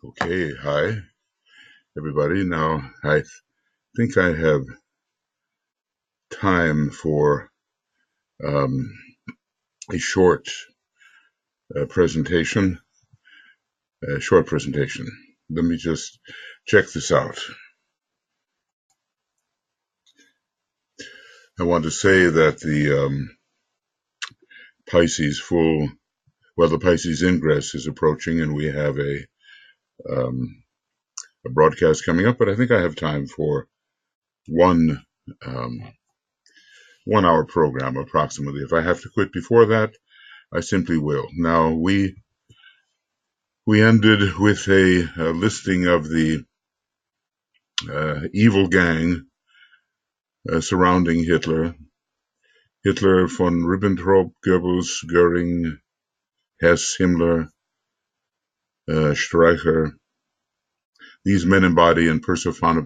Okay, hi everybody. Now I think I have time for um, a short presentation. Short presentation. Let me just check this out. I want to say that the Pisces the Pisces ingress is approaching, and we have um, a broadcast coming up. But I think I have time for one um, 1 hour program approximately. If I have to quit before that, I simply will. Now we ended with a listing of the evil gang surrounding Hitler. Hitler, von Ribbentrop, Goebbels, Goering, Hess, Himmler, Streicher. These men embody and personify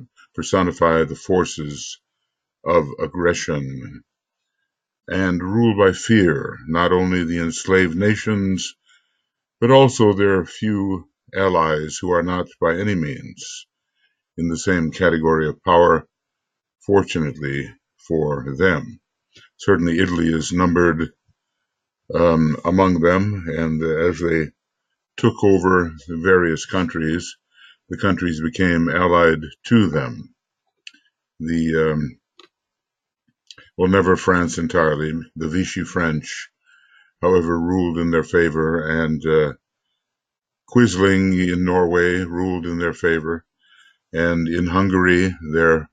the forces of aggression and rule by fear not only the enslaved nations, but also their few allies who are not by any means in the same category of power, fortunately for them. Certainly Italy is numbered among them, and as they took over various countries, the countries became allied to them. Never France entirely. The Vichy French, however, ruled in their favor, and Quisling in Norway ruled in their favor, and in Hungary there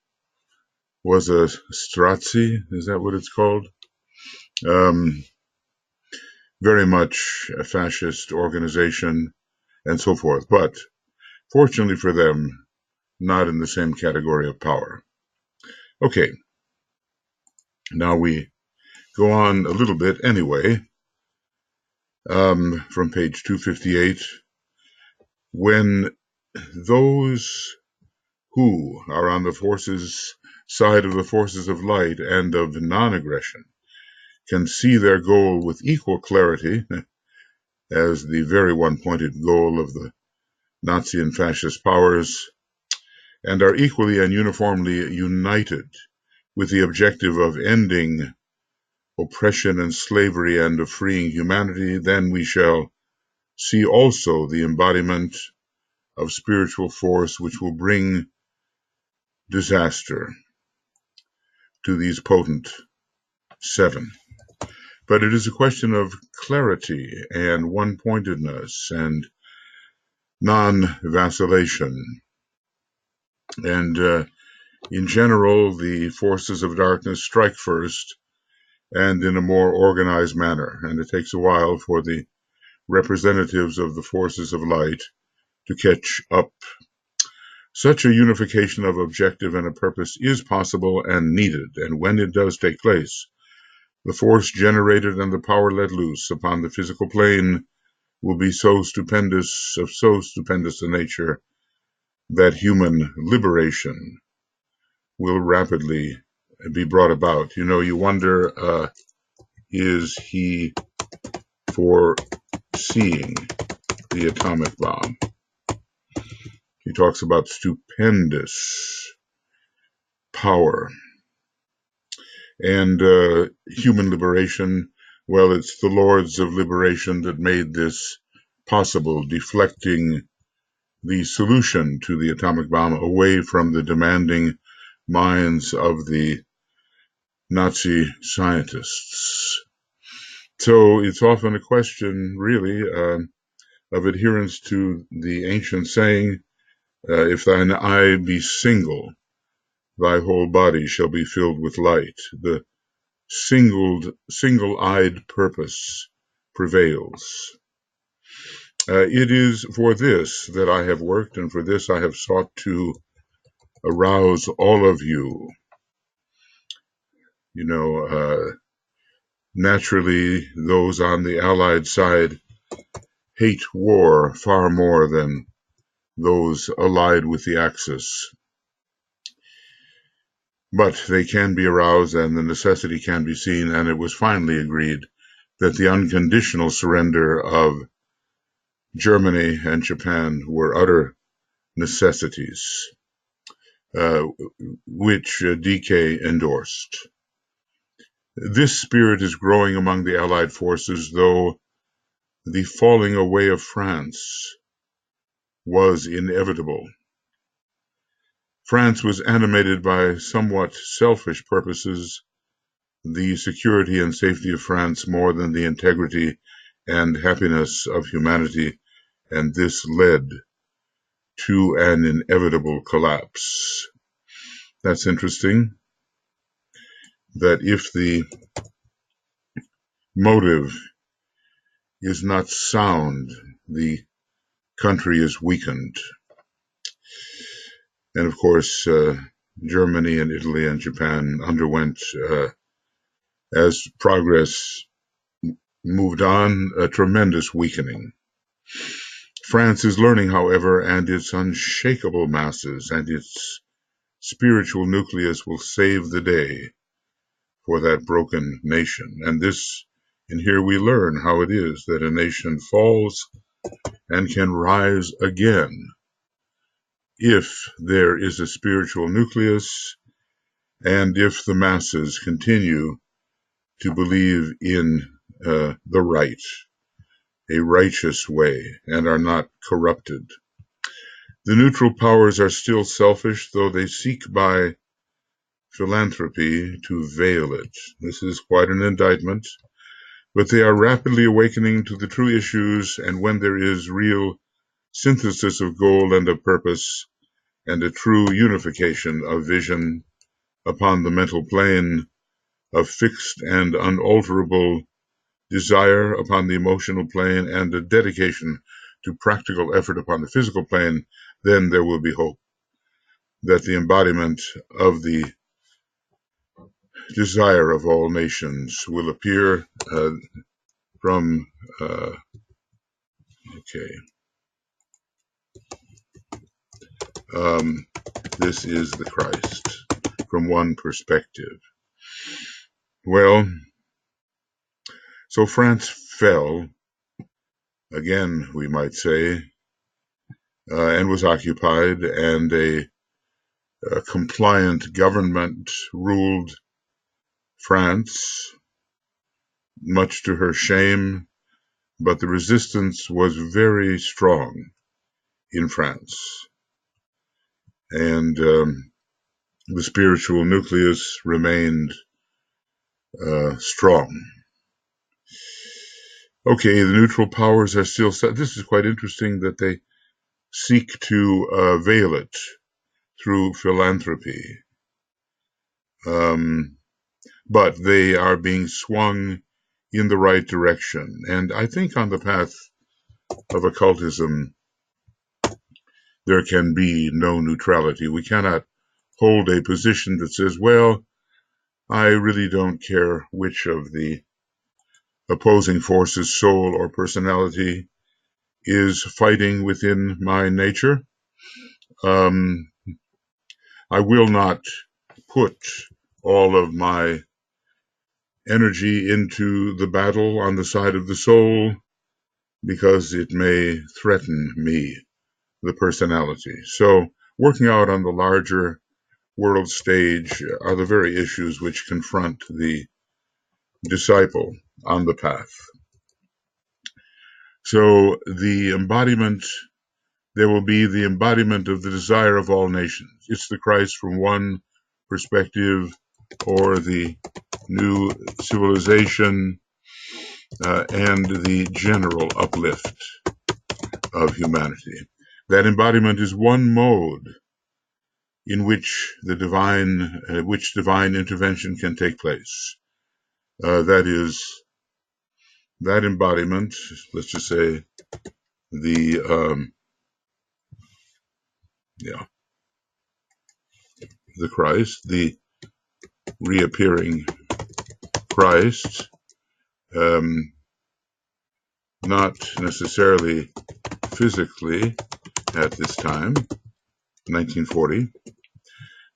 was a Strachey, is that what it's called? Very much a fascist organization, and so forth. But fortunately for them, not in the same category of power. Okay, now we go on a little bit anyway, from page 258. When those who are on the side of the forces of light and of non-aggression can see their goal with equal clarity as the very one-pointed goal of the Nazi and fascist powers, and are equally and uniformly united with the objective of ending oppression and slavery and of freeing humanity, then we shall see also the embodiment of spiritual force which will bring disaster to these potent seven. But it is a question of clarity and one-pointedness and non-vacillation. And in general, the forces of darkness strike first and in a more organized manner, and it takes a while for the representatives of the forces of light to catch up. Such a unification of objective and a purpose is possible and needed, and when it does take place, the force generated and the power let loose upon the physical plane will be so stupendous a nature that human liberation will rapidly be brought about. You wonder, is he foreseeing the atomic bomb? He talks about stupendous power and human liberation. Well, it's the lords of liberation that made this possible, deflecting the solution to the atomic bomb away from the demanding minds of the Nazi scientists. So it's often a question, really, of adherence to the ancient saying, if thine eye be single, thy whole body shall be filled with light. The single-eyed purpose prevails. It is for this that I have worked, and for this I have sought to arouse all of you. Naturally, those on the Allied side hate war far more than those allied with the Axis. But they can be aroused, and the necessity can be seen, and it was finally agreed that the unconditional surrender of Germany and Japan were utter necessities, which decay endorsed. This spirit is growing among the Allied forces, though the falling away of France was inevitable. France was animated by somewhat selfish purposes, the security and safety of France more than the integrity and happiness of humanity, and this led to an inevitable collapse. That's interesting, that if the motive is not sound, the country is weakened. And of course, Germany and Italy and Japan underwent, as progress moved on, a tremendous weakening. France is learning, however, and its unshakable masses and its spiritual nucleus will save the day for that broken nation. And here we learn how it is that a nation falls and can rise again if there is a spiritual nucleus and if the masses continue to believe in the right, a righteous way, and are not corrupted. The neutral powers are still selfish, though they seek by philanthropy to veil it. This is quite an indictment, but they are rapidly awakening to the true issues, and when there is real synthesis of goal and of purpose, and a true unification of vision upon the mental plane, of fixed and unalterable desire upon the emotional plane, and a dedication to practical effort upon the physical plane, then there will be hope that the embodiment of the desire of all nations will appear from, this is the Christ from one perspective. Well, so France fell, again, we might say, and was occupied, and a compliant government ruled France, much to her shame, but the resistance was very strong in France. And the spiritual nucleus remained strong. Okay, the neutral powers are still set. This is quite interesting that they seek to veil it through philanthropy. But they are being swung in the right direction. And I think on the path of occultism, there can be no neutrality. We cannot hold a position that says, well, I really don't care which of the opposing forces, soul or personality, is fighting within my nature. I will not put all of my energy into the battle on the side of the soul because it may threaten me, the personality. So working out on the larger world stage are the very issues which confront the disciple on the path. So the embodiment, there will be the embodiment of the desire of all nations. It's the Christ from one perspective, or the new civilization and the general uplift of humanity. That embodiment is one mode in which divine intervention can take place. That is, that embodiment, let's just say, the Christ, the reappearing Christ, not necessarily physically at this time, 1940,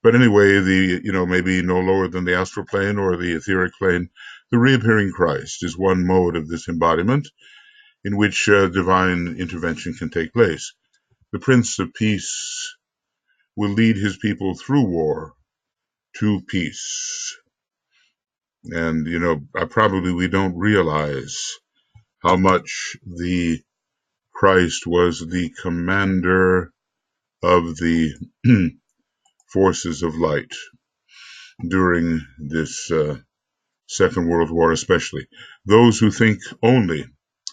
but anyway, maybe no lower than the astral plane or the etheric plane, the reappearing Christ is one mode of this embodiment in which divine intervention can take place. The Prince of Peace will lead his people through war to peace. And, probably we don't realize how much the Christ was the commander of the forces of light during this Second World War especially. Those who think only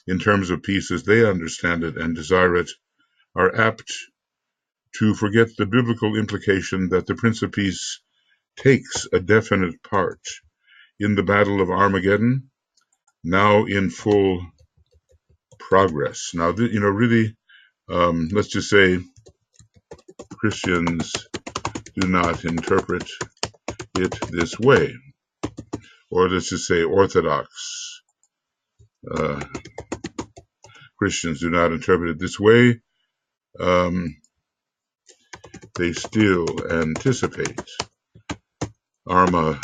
in terms of peace as they understand it and desire it are apt to forget the biblical implication that the Prince of Peace takes a definite part in the Battle of Armageddon, now in full progress. Now, really, let's just say Christians do not interpret it this way. Or let's just say Orthodox Christians do not interpret it this way. They still anticipate Armageddon.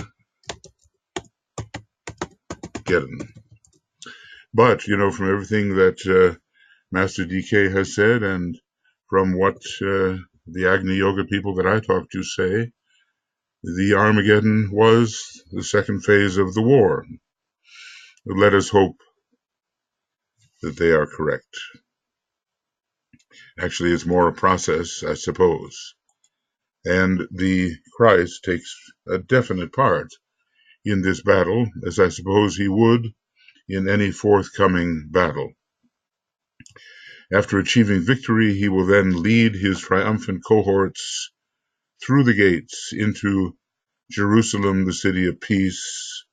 But, from everything that Master DK has said and from what the Agni Yoga people that I talk to say, the Armageddon was the second phase of the war. Let us hope that they are correct. Actually, it's more a process, I suppose. And the Christ takes a definite part in this battle, as I suppose he would in any forthcoming battle. After achieving victory, he will then lead his triumphant cohorts through the gates into Jerusalem, the city of peace.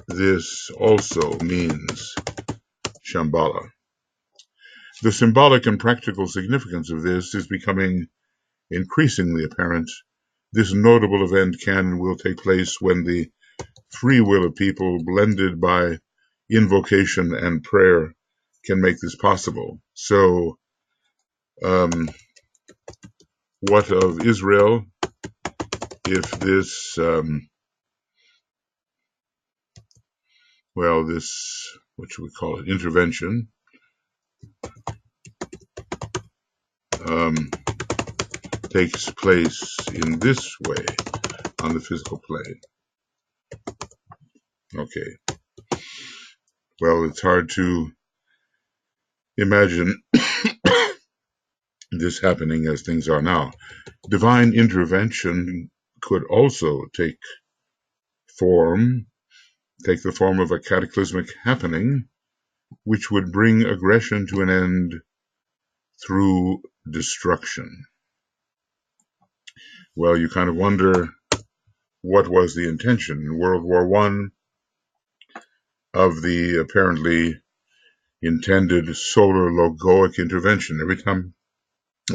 This also means Shambhala. The symbolic and practical significance of this is becoming increasingly apparent. This notable event can and will take place when the free will of people, blended by invocation and prayer, can make this possible. So, what of Israel if this, what should we call it, intervention, takes place in this way on the physical plane? Okay. Well, it's hard to imagine this happening as things are now. Divine intervention could also take the form of a cataclysmic happening, which would bring aggression to an end through destruction. Well, you kind of wonder, what was the intention in World War I of the apparently intended solar logoic intervention? Every time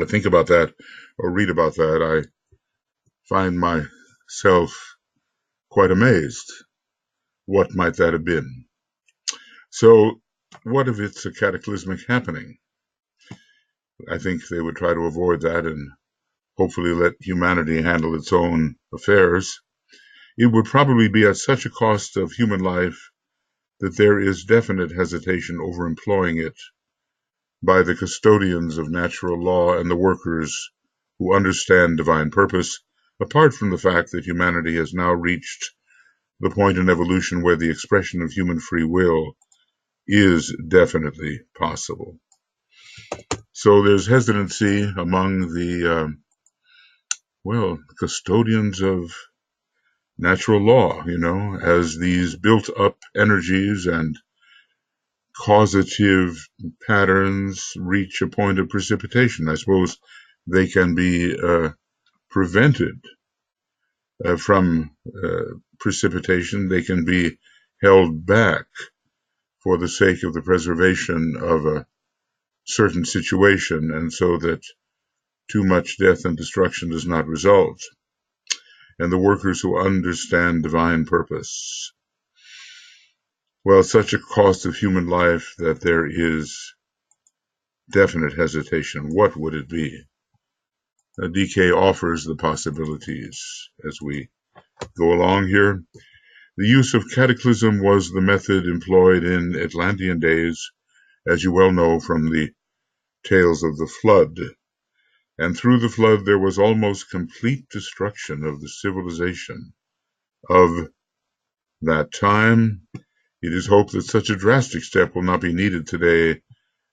I think about that or read about that, I find myself quite amazed. What might that have been? So, what if it's a cataclysmic happening? I think they would try to avoid that and hopefully let humanity handle its own affairs. It would probably be at such a cost of human life that there is definite hesitation over employing it by the custodians of natural law and the workers who understand divine purpose, apart from the fact that humanity has now reached the point in evolution where the expression of human free will is definitely possible. So there's hesitancy among the, custodians of natural law, as these built-up energies and causative patterns reach a point of precipitation. I suppose they can be prevented from precipitation. They can be held back for the sake of the preservation of a certain situation, and so that too much death and destruction does not result. And the workers who understand divine purpose, well, such a cost of human life that there is definite hesitation. What would it be? DK offers the possibilities as we go along here. The use of cataclysm was the method employed in Atlantean days, as you well know from the tales of the flood. And through the flood, there was almost complete destruction of the civilization of that time. It is hoped that such a drastic step will not be needed today,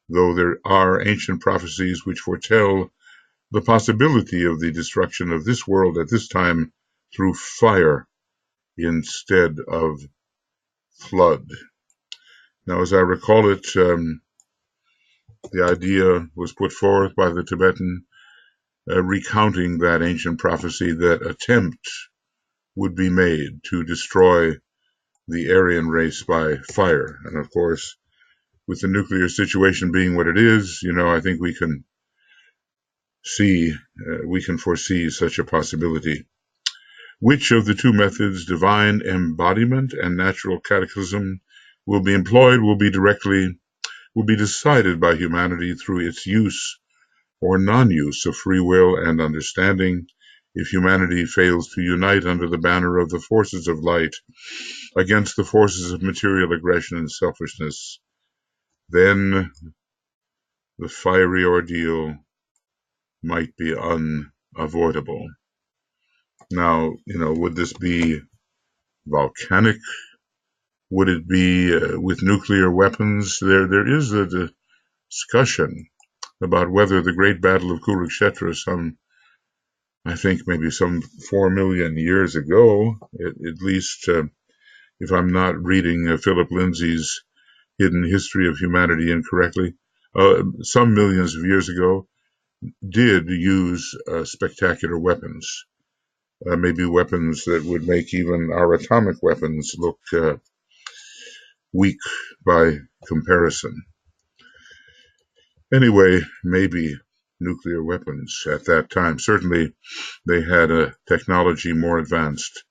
though there are ancient prophecies which foretell the possibility of the destruction of this world at this time through fire instead of flood. Now, as I recall it, the idea was put forth by the Tibetan, recounting that ancient prophecy that attempt would be made to destroy the Aryan race by fire. And of course, with the nuclear situation being what it is, I think we can foresee such a possibility. Which of the two methods, divine embodiment and natural cataclysm, will be employed will be decided by humanity through its use or non-use of free will and understanding. If humanity fails to unite under the banner of the forces of light against the forces of material aggression and selfishness, then the fiery ordeal might be unavoidable. Now, would this be volcanic? Would it be with nuclear weapons? There is a discussion about whether the Great Battle of Kurukshetra, I think maybe some 4 million years ago, at least, if I'm not reading Philip Lindsay's Hidden History of Humanity incorrectly, some millions of years ago, did use spectacular weapons, maybe weapons that would make even our atomic weapons look weak by comparison. Anyway, maybe nuclear weapons at that time. Certainly, they had a technology more advanced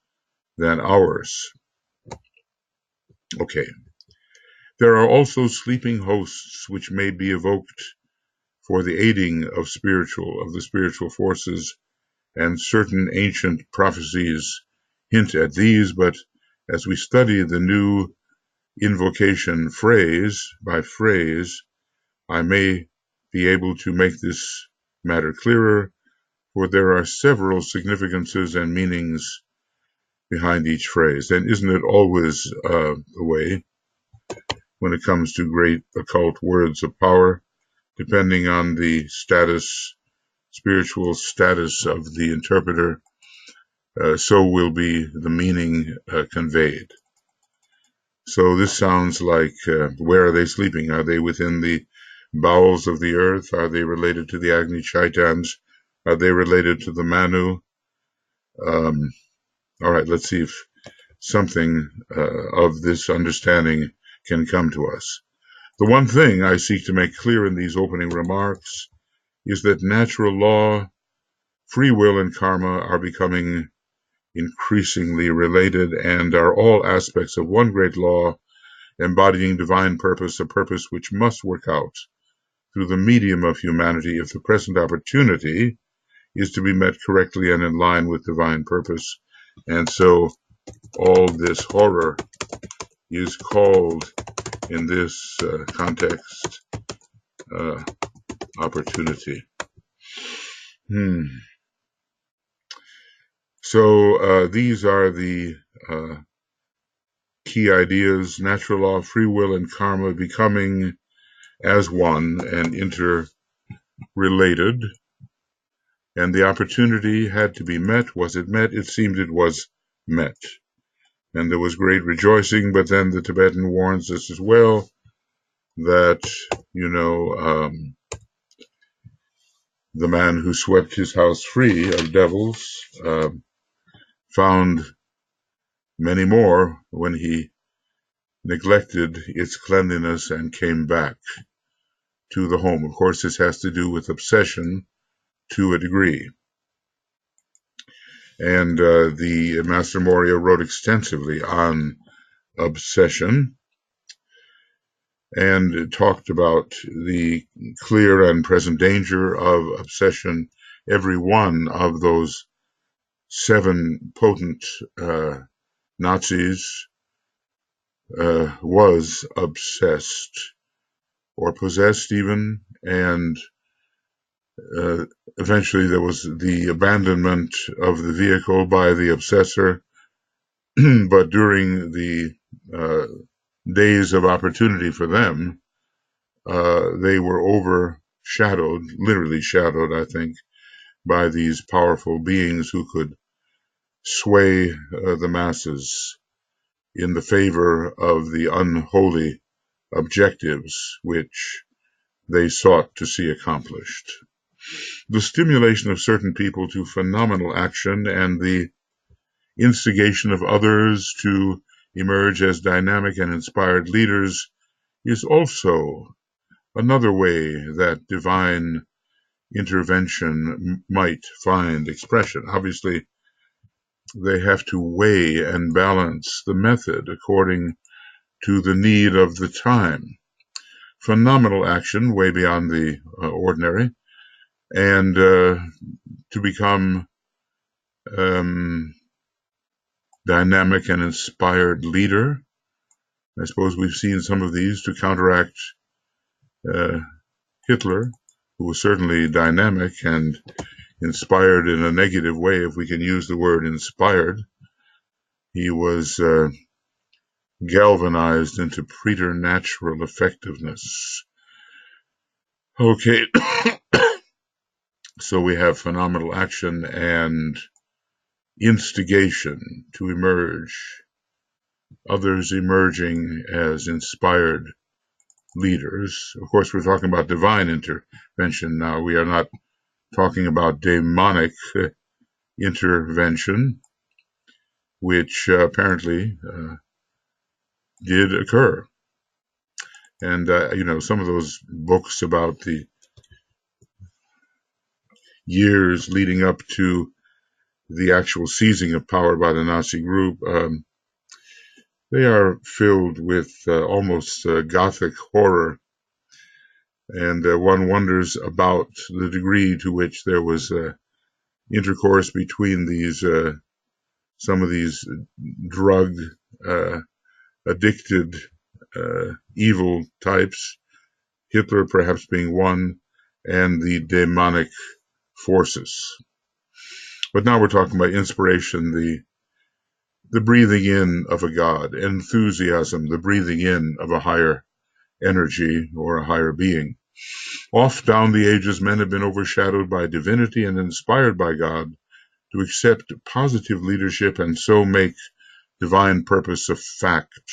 than ours. Okay. There are also sleeping hosts which may be evoked for the aiding of the spiritual forces, and certain ancient prophecies hint at these, but as we study the new invocation phrase by phrase, I may be able to make this matter clearer, for there are several significances and meanings behind each phrase. And isn't it always the way when it comes to great occult words of power? Depending on the spiritual status of the interpreter, so will be the meaning conveyed. So this sounds like, where are they sleeping? Are they within the bowels of the earth? Are they related to the Agni Chaitans? Are they related to the Manu? All right, let's see if something of this understanding can come to us. The one thing I seek to make clear in these opening remarks is that natural law, free will, and karma are becoming increasingly related and are all aspects of one great law, embodying divine purpose, a purpose which must work out through the medium of humanity if the present opportunity is to be met correctly and in line with divine purpose. And so all this horror is called, in this context, opportunity. So these are the key ideas: natural law, free will, and karma becoming as one and interrelated. And the opportunity had to be met. Was it met? It seemed it was met. And there was great rejoicing, but then the Tibetan warns us as well that, the man who swept his house free of devils found many more when he neglected its cleanliness and came back to the home. Of course, this has to do with obsession to a degree. And the Master Moria wrote extensively on obsession and talked about the clear and present danger of obsession. Every one of those 7 potent Nazis was obsessed or possessed even, and eventually there was the abandonment of the vehicle by the obsessor. But during the days of opportunity for them, they were overshadowed, literally shadowed, I think, by these powerful beings who could sway the masses in the favor of the unholy objectives which they sought to see accomplished. The stimulation of certain people to phenomenal action and the instigation of others to emerge as dynamic and inspired leaders is also another way that divine intervention might find expression. Obviously, they have to weigh and balance the method according to the need of the time. Phenomenal action, way beyond the ordinary, and to become dynamic and inspired leader. I suppose we've seen some of these to counteract Hitler, who was certainly dynamic and inspired in a negative way, if we can use the word inspired. He was galvanized into preternatural effectiveness. Okay, so we have phenomenal action and instigation to emerge, others emerging as inspired leaders. Of course, we're talking about divine intervention now. We are not talking about demonic intervention, which apparently did occur. And, some of those books about the years leading up to the actual seizing of power by the Nazi group, they are filled with almost Gothic horror. And one wonders about the degree to which there was intercourse between these, some of these drug addicted evil types, Hitler perhaps being one, and the demonic forces. But now we're talking about inspiration, the breathing in of a god, enthusiasm, the breathing in of a higher energy or a higher being. Oft down the ages, men have been overshadowed by divinity and inspired by God to accept positive leadership and so make divine purpose a fact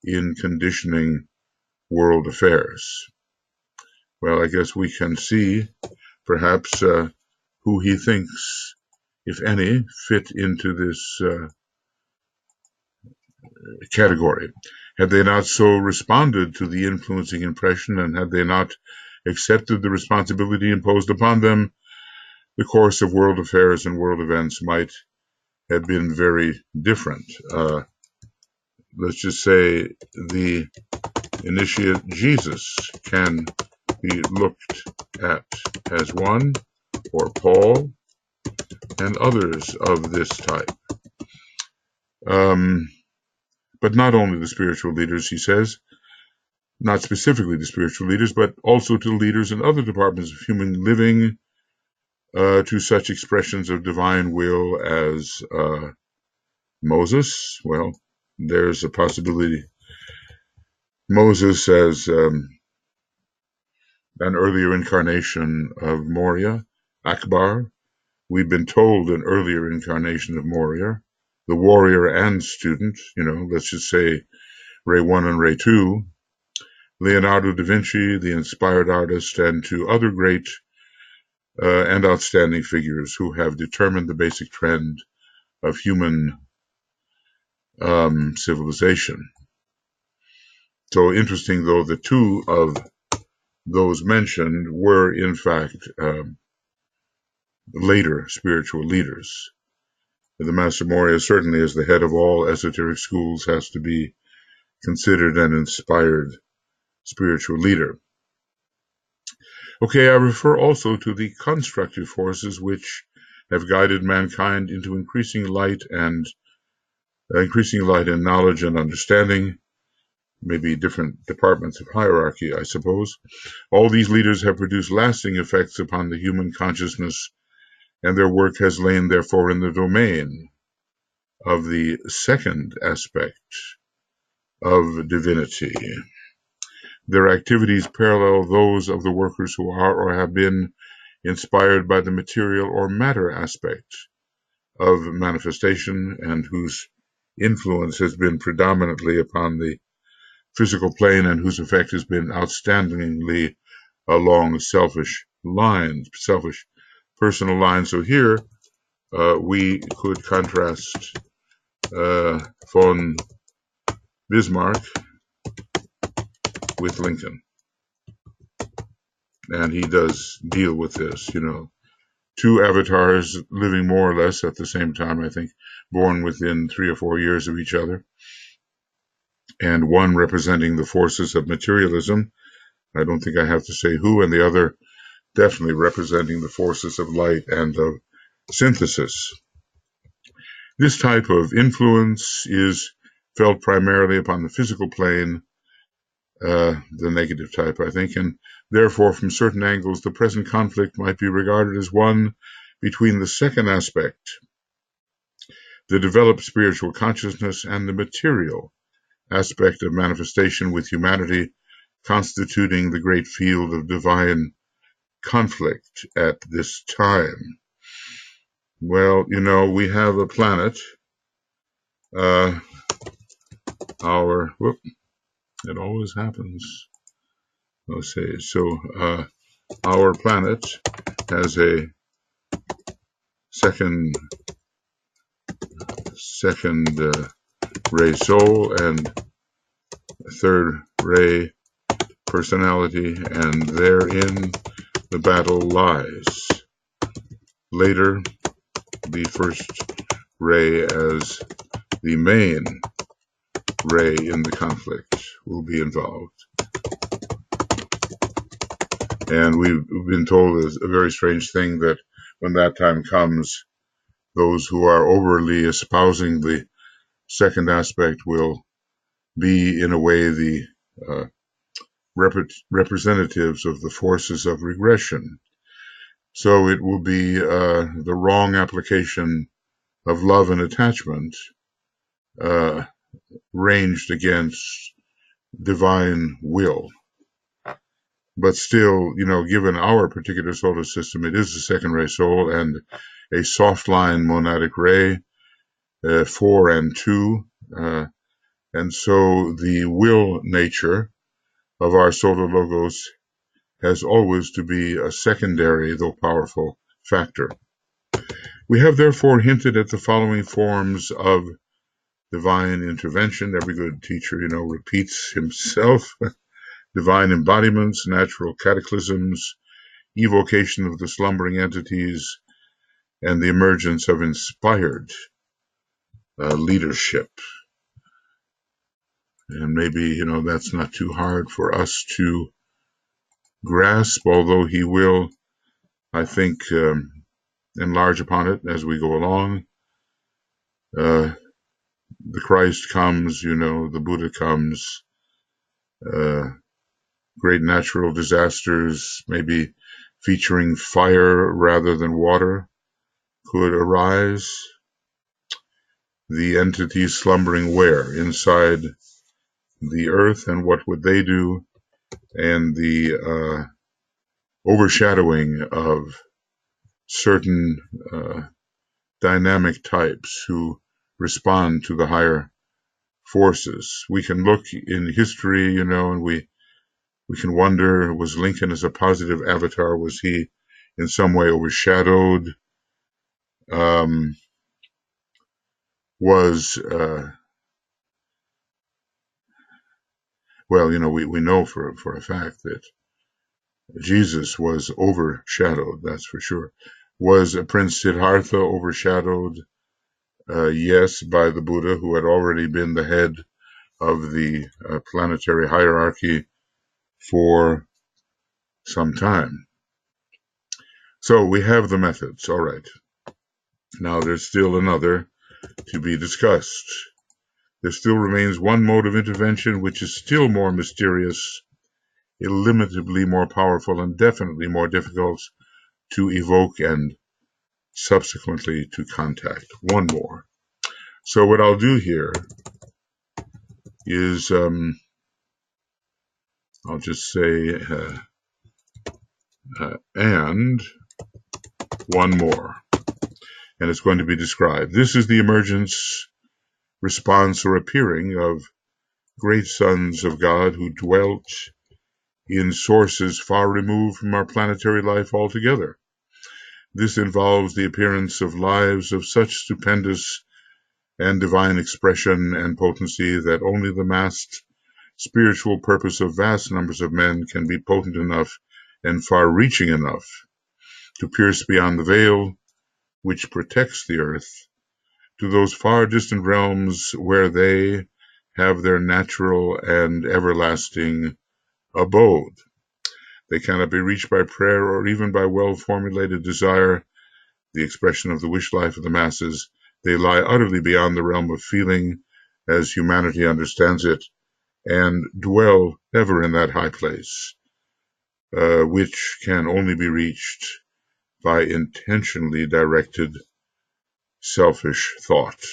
in conditioning world affairs. Well, I guess we can see perhaps who he thinks, if any, fit into this category. Had they not so responded to the influencing impression, and had they not accepted the responsibility imposed upon them, the course of world affairs and world events might have been very different. Let's just say the initiate Jesus can be looked at as one, or Paul, and others of this type. But not only the spiritual leaders, he says, not specifically the spiritual leaders, but also to leaders in other departments of human living, to such expressions of divine will as Moses. Well, there's a possibility. Moses as an earlier incarnation of Moria, Akbar. We've been told an earlier incarnation of Moria, the warrior and student, let's just say Ray 1 and Ray 2, Leonardo da Vinci, the inspired artist, and to other great and outstanding figures who have determined the basic trend of human civilization. So interesting, though, the two of those mentioned were, in fact, later spiritual leaders. The Master Moria, certainly as the head of all esoteric schools, has to be considered an inspired spiritual leader. Okay, I refer also to the constructive forces which have guided mankind into increasing light and knowledge and understanding, maybe different departments of hierarchy, I suppose. All these leaders have produced lasting effects upon the human consciousness, and their work has lain, therefore, in the domain of the second aspect of divinity. Their activities parallel those of the workers who are or have been inspired by the material or matter aspect of manifestation and whose influence has been predominantly upon the physical plane and whose effect has been outstandingly along selfish personal lines. So here we could contrast von Bismarck with Lincoln. And he does deal with this, two avatars living more or less at the same time, I think, born within 3 or 4 years of each other, and one representing the forces of materialism. I don't think I have to say who, and the other definitely representing the forces of light and of synthesis. This type of influence is felt primarily upon the physical plane, the negative type, I think, and therefore, from certain angles, the present conflict might be regarded as one between the second aspect, the developed spiritual consciousness, and the material aspect of manifestation, with humanity constituting the great field of divine conflict at this time. Well, we have a planet, it always happens. Let's see. So our planet has a second ray soul and third ray personality, and therein the battle lies. Later, the first ray as the main ray in the conflict will be involved. And we've been told a very strange thing, that when that time comes, those who are overly espousing the second aspect will be, in a way, the representatives of the forces of regression. So it will be the wrong application of love and attachment ranged against divine will. But still, given our particular solar system, it is the second ray soul and a soft line monadic ray, 4 and 2. And so the will nature of our solar logos has always to be a secondary, though powerful, factor. We have therefore hinted at the following forms of divine intervention. Every good teacher, repeats himself. Divine embodiments, natural cataclysms, evocation of the slumbering entities, and the emergence of inspired leadership. And maybe, that's not too hard for us to grasp, although he will, I think, enlarge upon it as we go along. The Christ comes, the Buddha comes, great natural disasters, maybe featuring fire rather than water, could arise. The entities slumbering where? Inside the earth, and what would they do? And the overshadowing of certain dynamic types who respond to the higher forces. We can look in history, and we can wonder, was Lincoln as a positive avatar, was he in some way overshadowed? We know for a fact that Jesus was overshadowed, that's for sure. Was Prince Siddhartha overshadowed? Yes, by the Buddha, who had already been the head of the planetary hierarchy for some time. So we have the methods, all right. Now there's still another to be discussed. there still remains one mode of intervention which is still more mysterious, illimitably more powerful, and definitely more difficult to evoke and subsequently to contact. One more. So what I'll do here is I'll just say and one more, and it's going to be described. This is the emergence, response, or appearing of great sons of God who dwelt in sources far removed from our planetary life altogether. This involves the appearance of lives of such stupendous and divine expression and potency that only the massed spiritual purpose of vast numbers of men can be potent enough and far-reaching enough to pierce beyond the veil which protects the earth to those far distant realms where they have their natural and everlasting abode. They cannot be reached by prayer or even by well-formulated desire, the expression of the wish life of the masses. They lie utterly beyond the realm of feeling as humanity understands it, and dwell ever in that high place, which can only be reached by intentionally directed selfish thought.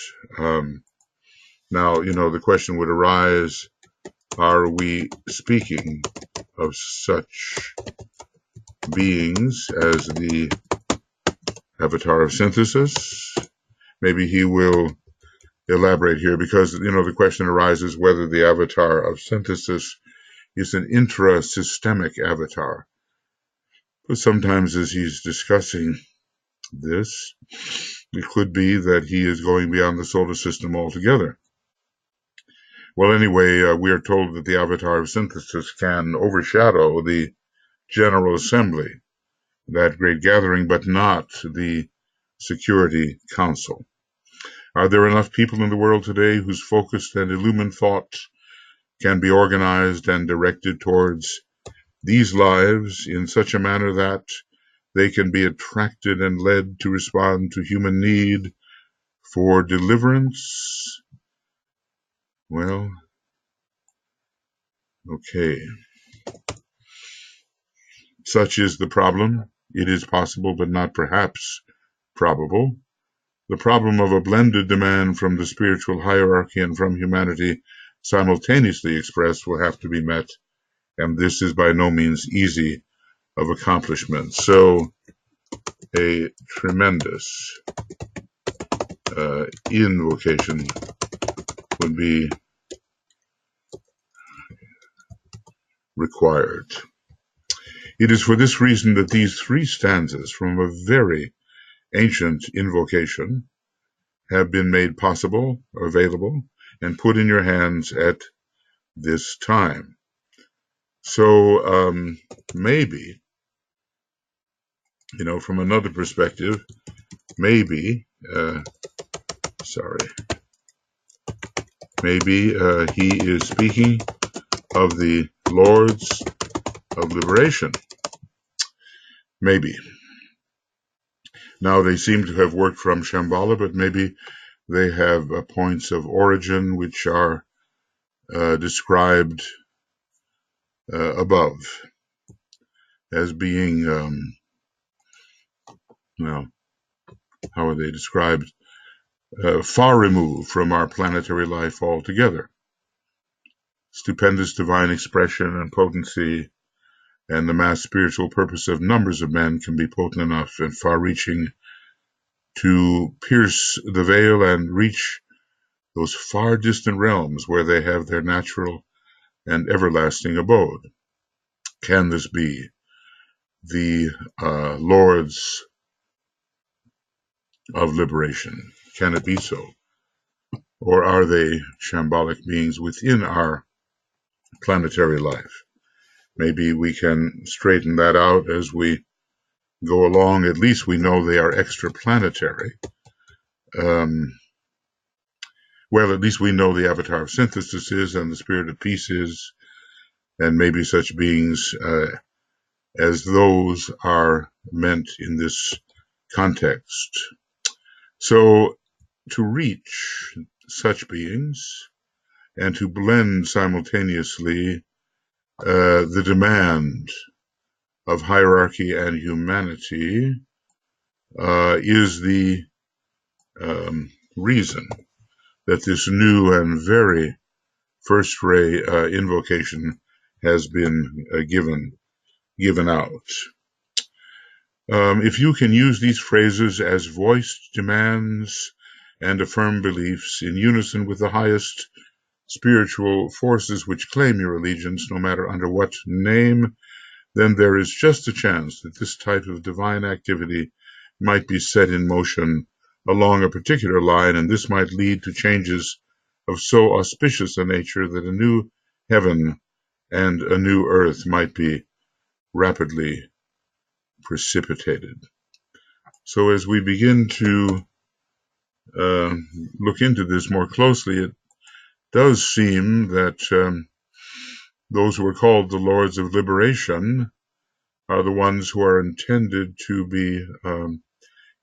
Now, the question would arise, are we speaking of such beings as the avatar of synthesis? Maybe he will elaborate here, because, the question arises whether the avatar of synthesis is an intra-systemic avatar. But sometimes as he's discussing this, it could be that he is going beyond the solar system altogether. Well, anyway, we are told that the avatar of synthesis can overshadow the General Assembly, that great gathering, but not the Security Council. Are there enough people in the world today whose focused and illumined thought can be organized and directed towards these lives in such a manner that they can be attracted and led to respond to human need for deliverance? Well, okay. Such is the problem. It is possible, but not perhaps probable. The problem of a blended demand from the spiritual hierarchy and from humanity simultaneously expressed will have to be met, and this is by no means easy of accomplishment. So a tremendous invocation would be required. It is for this reason that these three stanzas from a very ancient invocation have been made possible, available, and put in your hands at this time. So maybe, from another perspective, maybe he is speaking of the Lords of Liberation. Maybe. Now, they seem to have worked from Shambhala, but maybe they have points of origin which are described above as being, how are they described? Far removed from our planetary life altogether. Stupendous divine expression and potency and the mass spiritual purpose of numbers of men can be potent enough and far-reaching to pierce the veil and reach those far distant realms where they have their natural and everlasting abode. Can this be the Lords of Liberation? Can it be so? Or are they shambolic beings within our planetary life? Maybe we can straighten that out as we go along. At least we know they are extraplanetary. Well, at least we know the avatar of synthesis is and the spirit of peace is, and maybe such beings as those are meant in this context. So to reach such beings, and to blend simultaneously the demand of hierarchy and humanity is the reason that this new and very first ray invocation has been given out. If you can use these phrases as voiced demands and affirm beliefs in unison with the highest spiritual forces which claim your allegiance, no matter under what name, then there is just a chance that this type of divine activity might be set in motion along a particular line, and this might lead to changes of so auspicious a nature that a new heaven and a new earth might be rapidly precipitated. So as we begin to look into this more closely, it does seem that those who are called the Lords of Liberation are the ones who are intended to be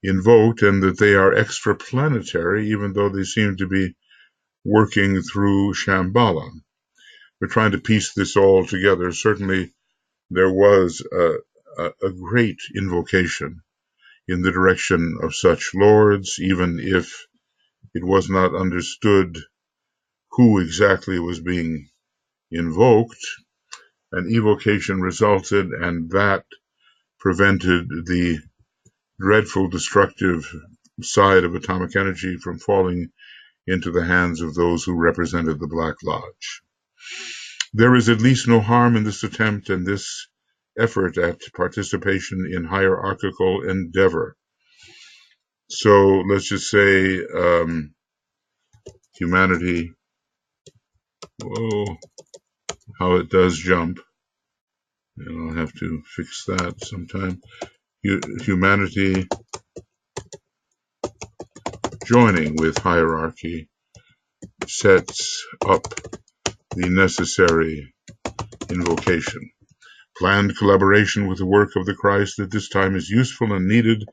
invoked, and that they are extraplanetary, even though they seem to be working through Shambhala. We're trying to piece this all together. Certainly, there was a great invocation in the direction of such lords, even if it was not understood who exactly was being invoked. An evocation resulted, and that prevented the dreadful destructive side of atomic energy from falling into the hands of those who represented the Black Lodge. There is at least no harm in this attempt and this effort at participation in hierarchical endeavor. So let's just say humanity, whoa, how it does jump, and I'll have to fix that sometime. Humanity joining with hierarchy sets up the necessary invocation. Planned collaboration with the work of the Christ at this time is useful and needed.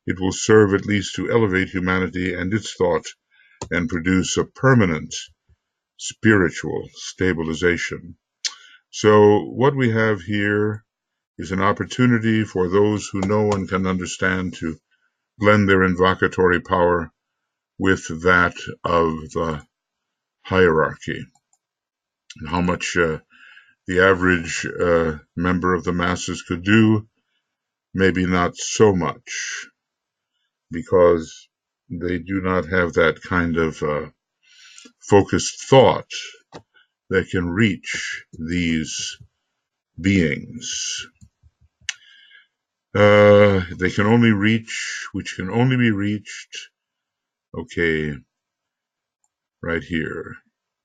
It will serve at least to elevate humanity and its thought and produce a permanent spiritual stabilization. So what we have here is an opportunity for those who know and can understand to blend their invocatory power with that of the hierarchy. And how much the average member of the masses could do, maybe not so much, because they do not have that kind of focused thought that can reach these beings. They can only reach, which can only be reached, okay, right here.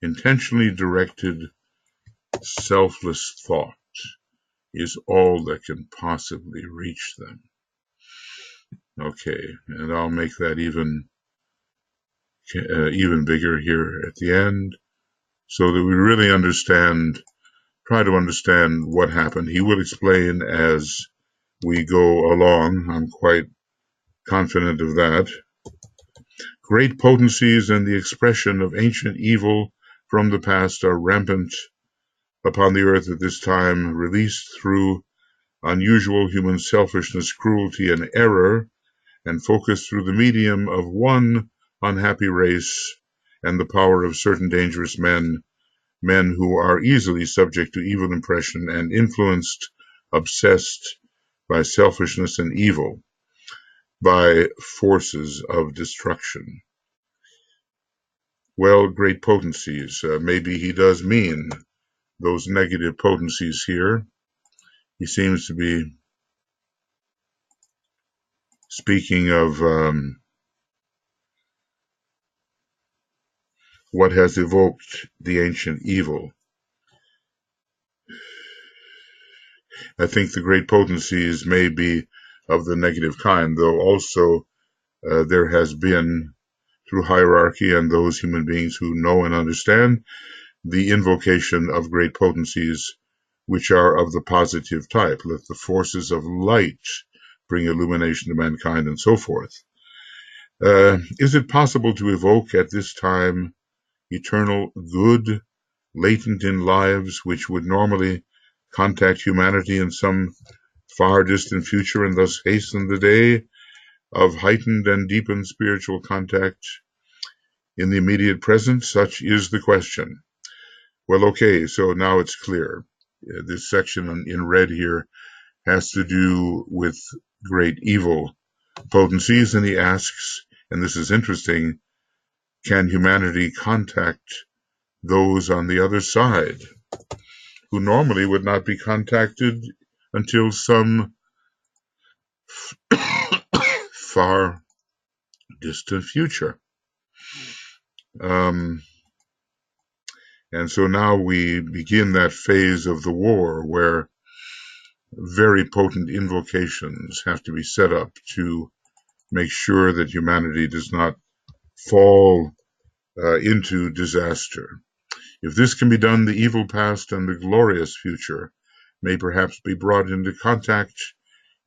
Intentionally directed, selfless thought is all that can possibly reach them. Okay, and I'll make that even bigger here at the end, so that we really try to understand what happened. He will explain as we go along. I'm quite confident of that. Great potencies and the expression of ancient evil from the past are rampant upon the earth at this time, released through unusual human selfishness, cruelty, and error, and focused through the medium of one unhappy race and the power of certain dangerous men who are easily subject to evil impression and influenced, obsessed by selfishness and evil, by forces of destruction. Well, great potencies. Maybe he does mean those negative potencies here. He seems to be speaking of what has evoked the ancient evil. I think the great potencies may be of the negative kind, though also there has been, through hierarchy and those human beings who know and understand, the invocation of great potencies which are of the positive type. Let the forces of light bring illumination to mankind, and so forth. Is it possible to evoke at this time eternal good latent in lives which would normally contact humanity in some far distant future and thus hasten the day of heightened and deepened spiritual contact in the immediate present? Such is the question. Well, okay, so now it's clear. This section in red here has to do with great evil potencies, and he asks, and this is interesting, can humanity contact those on the other side who normally would not be contacted until some far distant future? And so now we begin that phase of the war where very potent invocations have to be set up to make sure that humanity does not fall into disaster. If this can be done, the evil past and the glorious future may perhaps be brought into contact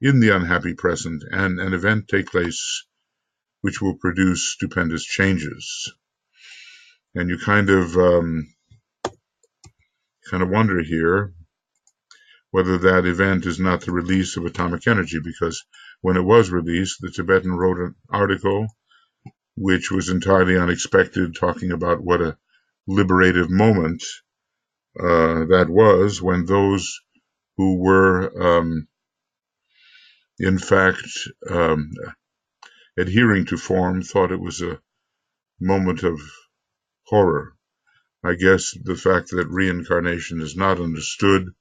in the unhappy present, and an event take place which will produce stupendous changes. And you kind of wonder here whether that event is not the release of atomic energy, because when it was released, the Tibetan wrote an article which was entirely unexpected, talking about what a liberative moment that was, when those who were in fact adhering to form thought it was a moment of horror. I guess the fact that reincarnation is not understood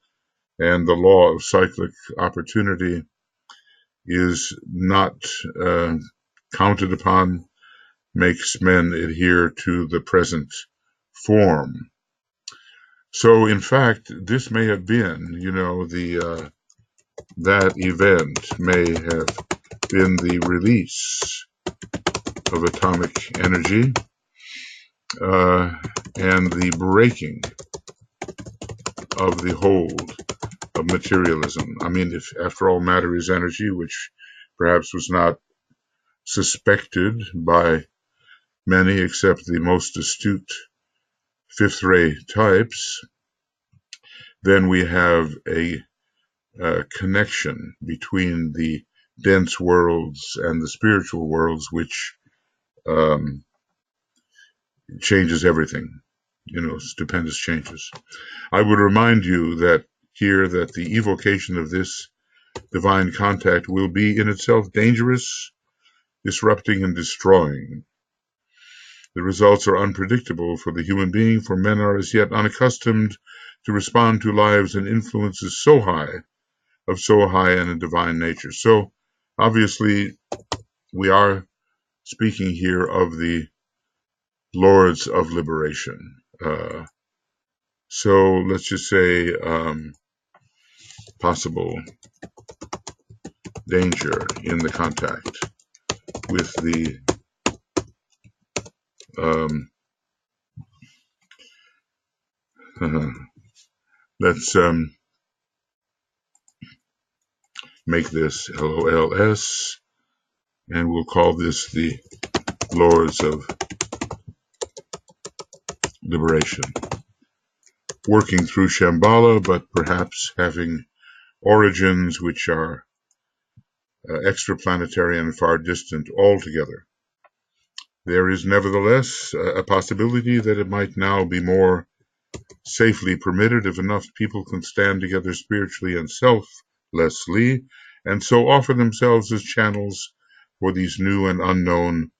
and the law of cyclic opportunity is not counted upon makes men adhere to the present form. So, in fact, this may have been, that event may have been the release of atomic energy and the breaking of the hold of materialism. I mean, if after all matter is energy, which perhaps was not suspected by many except the most astute fifth-ray types, then we have a connection between the dense worlds and the spiritual worlds, which changes everything, stupendous changes. I would remind you that here that the evocation of this divine contact will be in itself dangerous, disrupting and destroying. The results are unpredictable for the human being, for men are as yet unaccustomed to respond to lives and influences of so high and a divine nature. So, obviously, we are speaking here of the lords of liberation. So, let's just say possible danger in the contact with the let's make this LOLS, and we'll call this the Lords of Liberation. Working through Shambhala, but perhaps having origins which are extraplanetary and far distant altogether. There is nevertheless a possibility that it might now be more safely permitted if enough people can stand together spiritually and selflessly, and so offer themselves as channels for these new and unknown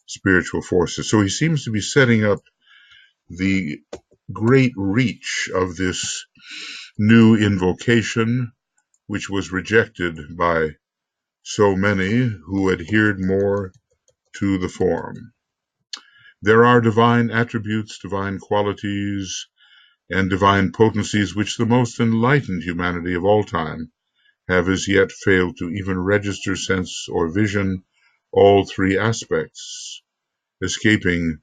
spiritual forces. So he seems to be setting up the great reach of this new invocation, which was rejected by so many who adhered more to the form. There are divine attributes, divine qualities, and divine potencies which the most enlightened humanity of all time have as yet failed to even register, sense, or vision all three aspects, escaping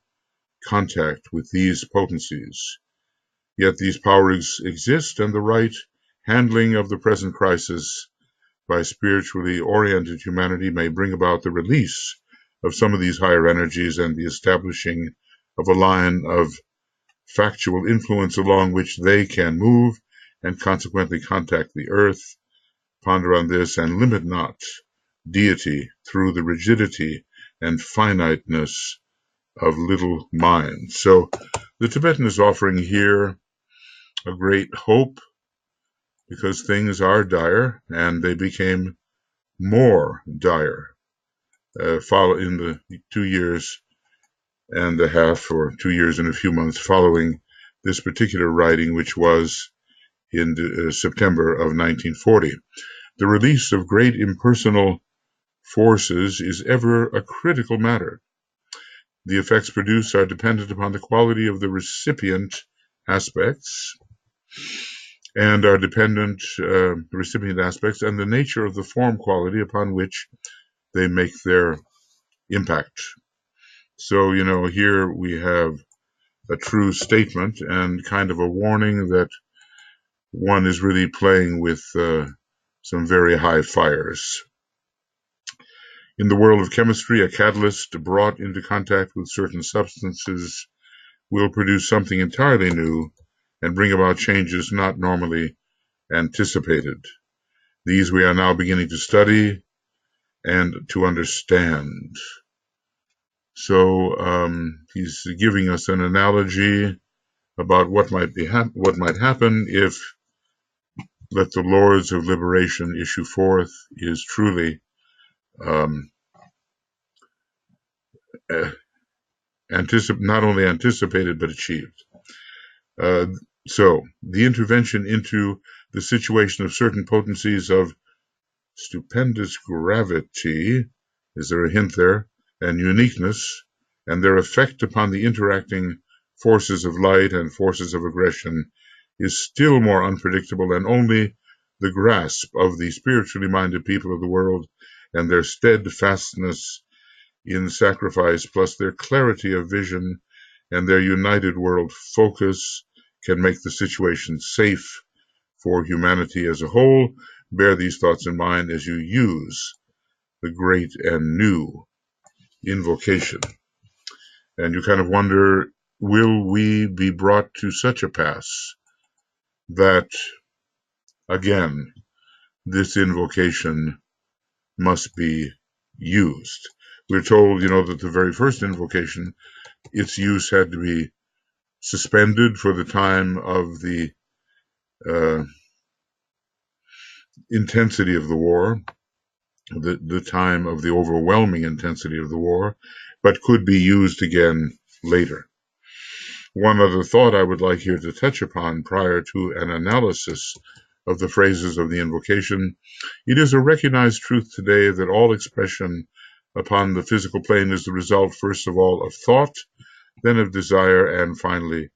contact with these potencies. Yet these powers exist, and the right handling of the present crisis by spiritually oriented humanity may bring about the release of some of these higher energies and the establishing of a line of factual influence along which they can move and consequently contact the earth. Ponder on this and limit not deity through the rigidity and finiteness of little minds. So the Tibetan is offering here a great hope, because things are dire, and they became more dire in the 2 years and a half, or 2 years and a few months following this particular writing, which was in September of 1940. The release of great impersonal forces is ever a critical matter. The effects produced are dependent upon the quality of the recipient aspects and are dependent, the recipient aspects and the nature of the form quality upon which they make their impact. So, here we have a true statement and kind of a warning that one is really playing with some very high fires. In the world of chemistry, a catalyst brought into contact with certain substances will produce something entirely new and bring about changes not normally anticipated. These we are now beginning to study and to understand. So he's giving us an analogy about what might happen if "Let the Lords of Liberation issue forth" is truly not only anticipated but achieved. So the intervention into the situation of certain potencies of stupendous gravity, is there a hint there, and uniqueness, and their effect upon the interacting forces of light and forces of aggression is still more unpredictable, and only the grasp of the spiritually minded people of the world and their steadfastness in sacrifice, plus their clarity of vision and their united world focus, can make the situation safe for humanity as a whole. Bear these thoughts in mind as you use the great and new invocation. And you kind of wonder, will we be brought to such a pass that, again, this invocation must be used? We're told, that the very first invocation, its use had to be suspended for the time of the intensity of the war, the time of the overwhelming intensity of the war, but could be used again later. One other thought I would like here to touch upon prior to an analysis of the phrases of the invocation: it is a recognized truth today that all expression upon the physical plane is the result, first of all, of thought, then of desire, and finally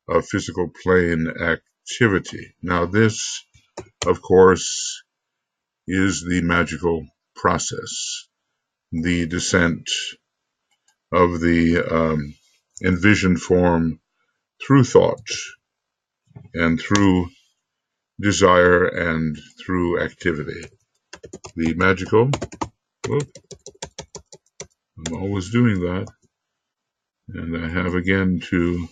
of physical plane activity. Now this, of course, is the magical process, the descent of the envisioned form through thought and through desire and through activity. The magical, I'm always doing that, and I have again to,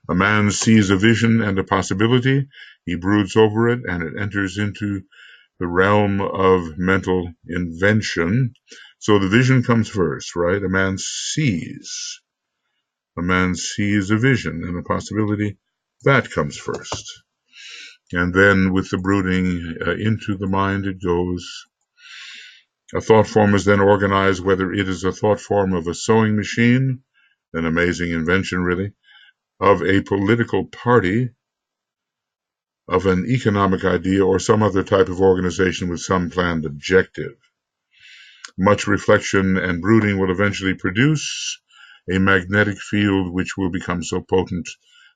a man sees a vision and a possibility, he broods over it, and it enters into the realm of mental invention. So the vision comes first, right? A man sees a vision and a possibility. That comes first. And then with the brooding into the mind it goes. A thought form is then organized, whether it is a thought form of a sewing machine, an amazing invention really, of a political party, of an economic idea, or some other type of organization with some planned objective. Much reflection and brooding will eventually produce a magnetic field which will become so potent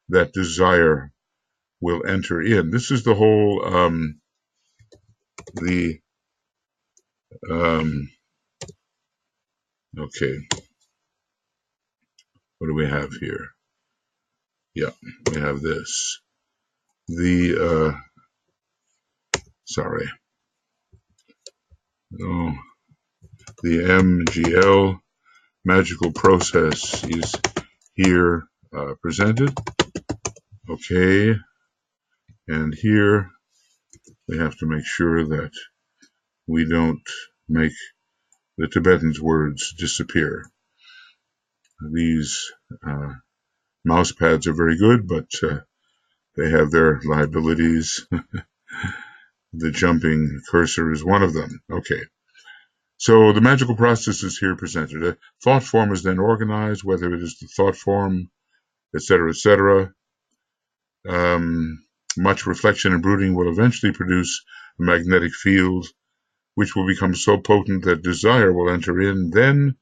that desire will enter in. This is the whole, okay, what do we have here? Yeah, we have this. The MGL magical process is here presented. Okay, and here we have to make sure that we don't make the Tibetan's words disappear. These mouse pads are very good, but they have their liabilities. The jumping cursor is one of them. Okay. So the magical process is here presented. A thought form is then organized, whether it is the thought form, etc., etc. Much reflection and brooding will eventually produce a magnetic field, which will become so potent that desire will enter in. Then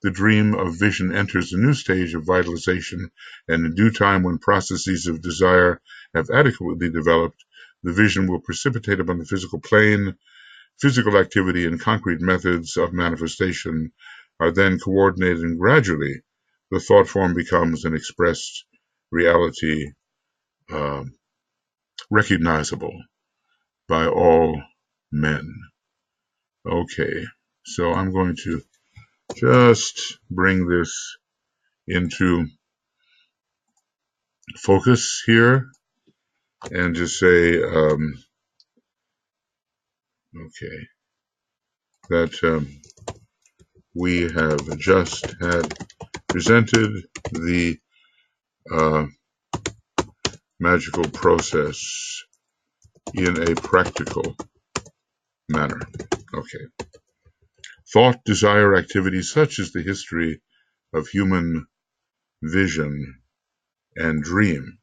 the dream of vision enters a new stage of vitalization, and in due time, when processes of desire have adequately developed, the vision will precipitate upon the physical plane. Physical activity and concrete methods of manifestation are then coordinated, and gradually the thought form becomes an expressed reality, recognizable by all men. Okay, so I'm going to just bring this into focus here and just say, okay, that we have just had presented the magical process in a practical manner. Okay. Thought, desire, activities such as the history of human vision and dream.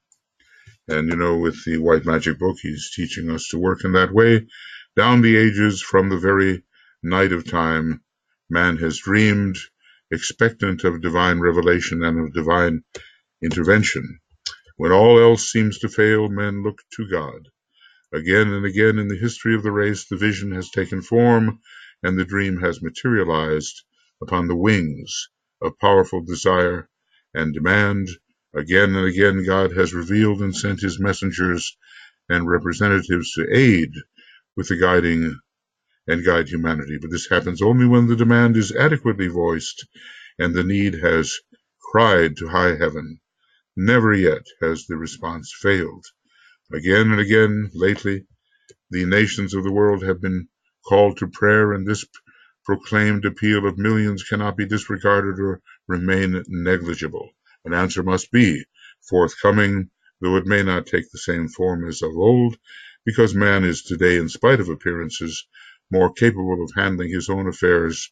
And, with the White Magic book, he's teaching us to work in that way. Down the ages, from the very night of time, man has dreamed, expectant of divine revelation and of divine intervention. When all else seems to fail, men look to God. Again and again in the history of the race, the vision has taken form and the dream has materialized upon the wings of powerful desire and demand. Again and again, God has revealed and sent his messengers and representatives to aid with the guiding and guide humanity. But this happens only when the demand is adequately voiced and the need has cried to high heaven. Never yet has the response failed. Again and again, lately, the nations of the world have been called to prayer, and this proclaimed appeal of millions cannot be disregarded or remain negligible. An answer must be forthcoming, though it may not take the same form as of old, because man is today, in spite of appearances, more capable of handling his own affairs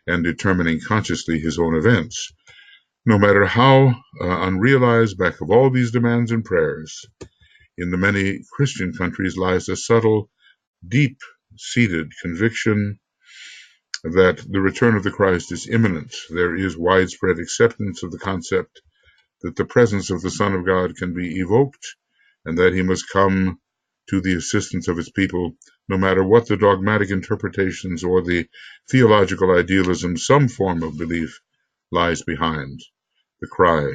and determining consciously his own events. No matter how unrealized, back of all these demands and prayers, in the many Christian countries lies a subtle, deep-seated conviction that the return of the Christ is imminent. There is widespread acceptance of the concept that the presence of the Son of God can be evoked and that he must come to the assistance of his people, no matter what the dogmatic interpretations or the theological idealism. Some form of belief lies behind the cry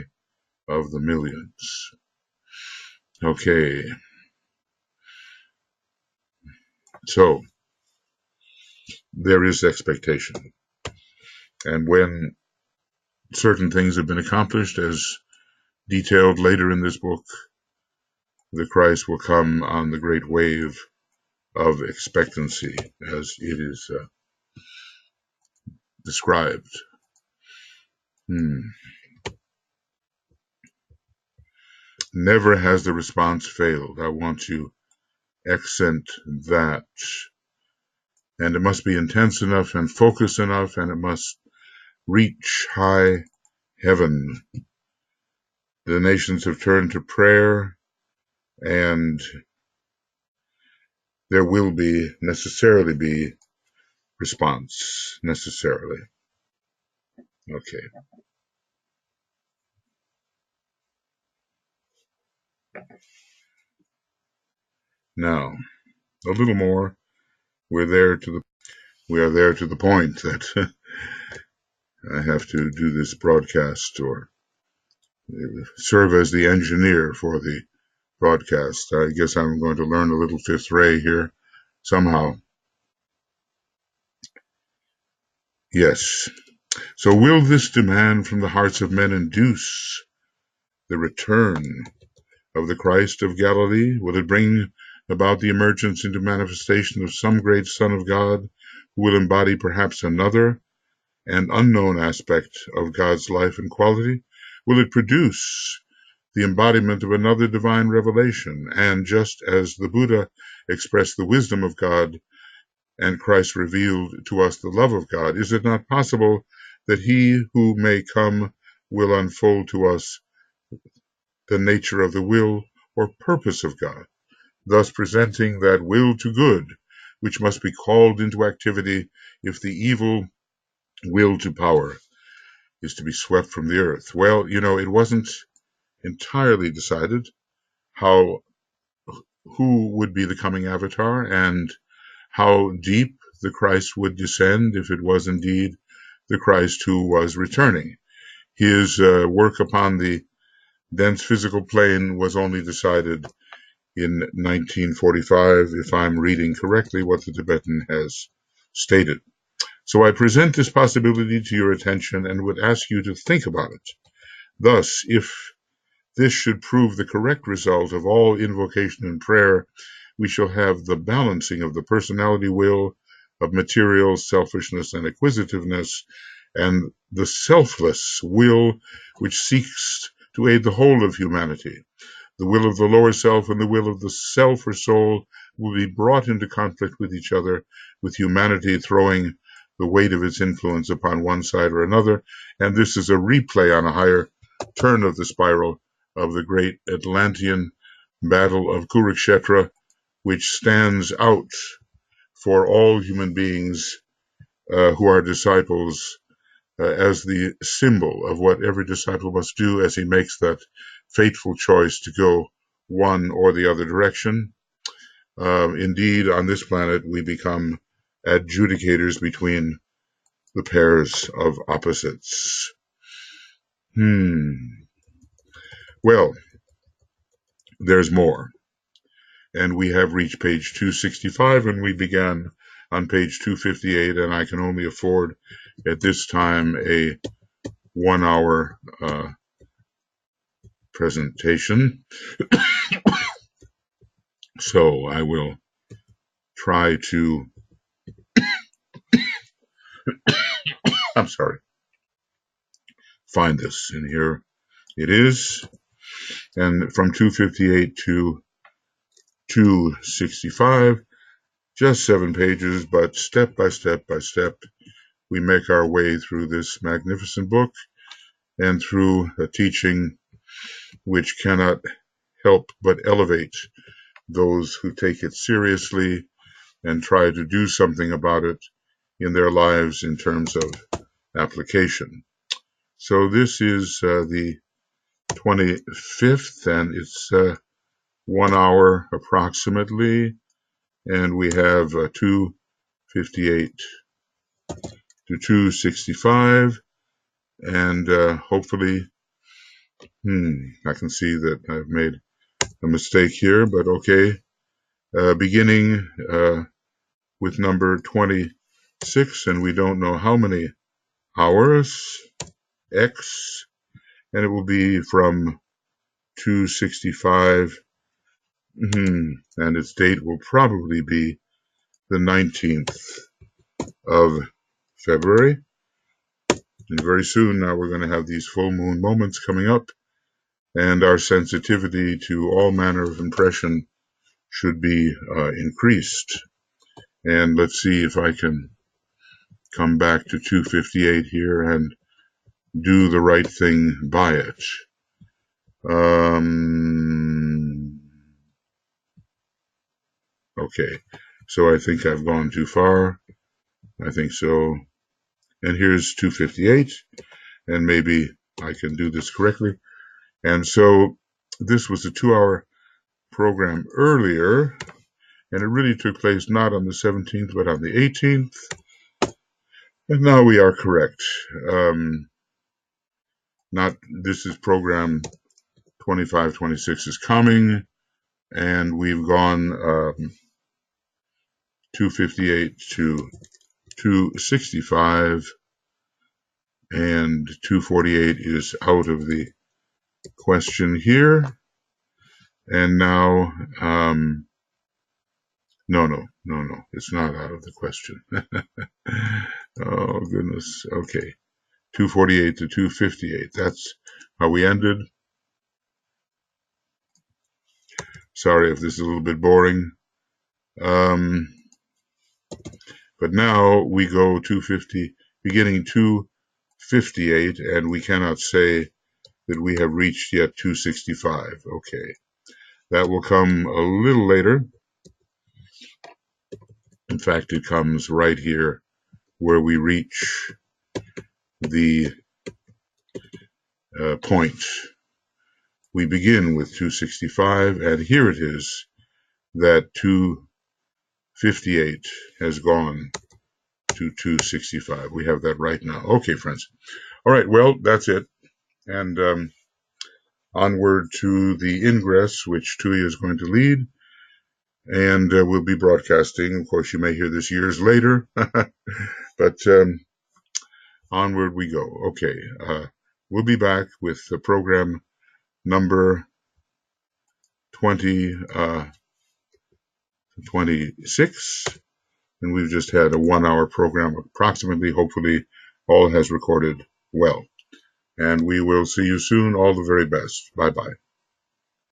of the millions. Okay. So, there is expectation. And when certain things have been accomplished, as detailed later in this book, the Christ will come on the great wave of expectancy, as it is described. Never has the response failed. I want to accent that. And it must be intense enough and focused enough, and it must reach high heaven. The nations have turned to prayer, and there will necessarily be response, necessarily. Okay. Now, a little more. We are there to the point that I have to do this broadcast or serve as the engineer for the broadcast. I guess I'm going to learn a little fifth ray here somehow. Yes. So will this demand from the hearts of men induce the return of the Christ of Galilee? Will it bring about the emergence into manifestation of some great Son of God who will embody perhaps another and unknown aspect of God's life and quality? Will it produce the embodiment of another divine revelation? And just as the Buddha expressed the wisdom of God and Christ revealed to us the love of God, is it not possible that he who may come will unfold to us the nature of the will or purpose of God, thus presenting that will to good, which must be called into activity if the evil will to power is to be swept from the earth? Well, it wasn't entirely decided how who would be the coming avatar and how deep the Christ would descend if it was indeed the Christ who was returning. His work upon the dense physical plane was only decided in 1945, if I'm reading correctly what the Tibetan has stated. So I present this possibility to your attention and would ask you to think about it. Thus, if this should prove the correct result of all invocation and prayer, we shall have the balancing of the personality will, of material selfishness and acquisitiveness, and the selfless will which seeks to aid the whole of humanity. The will of the lower self and the will of the self or soul will be brought into conflict with each other, with humanity throwing the weight of its influence upon one side or another, and this is a replay on a higher turn of the spiral of the great Atlantean battle of Kurukshetra, which stands out for all human beings who are disciples as the symbol of what every disciple must do as he makes that fateful choice to go one or the other direction. Indeed, on this planet, we become adjudicators between the pairs of opposites. Well, there's more. And we have reached page 265, and we began on page 258, and I can only afford at this time a 1-hour presentation. So I will try to, find this. And here it is. And from 258 to 265, just 7 pages, but step by step by step, we make our way through this magnificent book and through a teaching which cannot help but elevate those who take it seriously and try to do something about it in their lives in terms of application. So this is the 25th, and it's 1 hour approximately, and we have 258 to 265, and hopefully, I can see that I've made a mistake here, but okay. Beginning with number 26, and we don't know how many hours, X, and it will be from 265, and its date will probably be the 19th of February. And very soon now we're going to have these full moon moments coming up, and our sensitivity to all manner of impression should be increased. And let's see if I can come back to 258 here and do the right thing by it. Okay, so I think I've gone too far. I think so. And here's 258, and maybe I can do this correctly. And so this was a 2-hour program earlier, and it really took place not on the 17th, but on the 18th. And now we are correct. This is program 2526 is coming, and we've gone 258 to 265, and 248 is out of the question here. And now, no, it's not out of the question. Oh, goodness. Okay. 248 to 258. That's how we ended. Sorry if this is a little bit boring. But now we go 250, beginning 258, and we cannot say that we have reached yet 265. Okay. That will come a little later. In fact, it comes right here where we reach the point. We begin with 265, and here it is that 258 has gone to 265. We have that right now. Okay, friends. All right, well, that's it. And onward to the ingress, which Tui is going to lead. And we'll be broadcasting. Of course, you may hear this years later. But onward we go. Okay. We'll be back with the program number 26. And we've just had a 1 hour program approximately. Hopefully all has recorded well. And we will see you soon. All the very best. Bye-bye.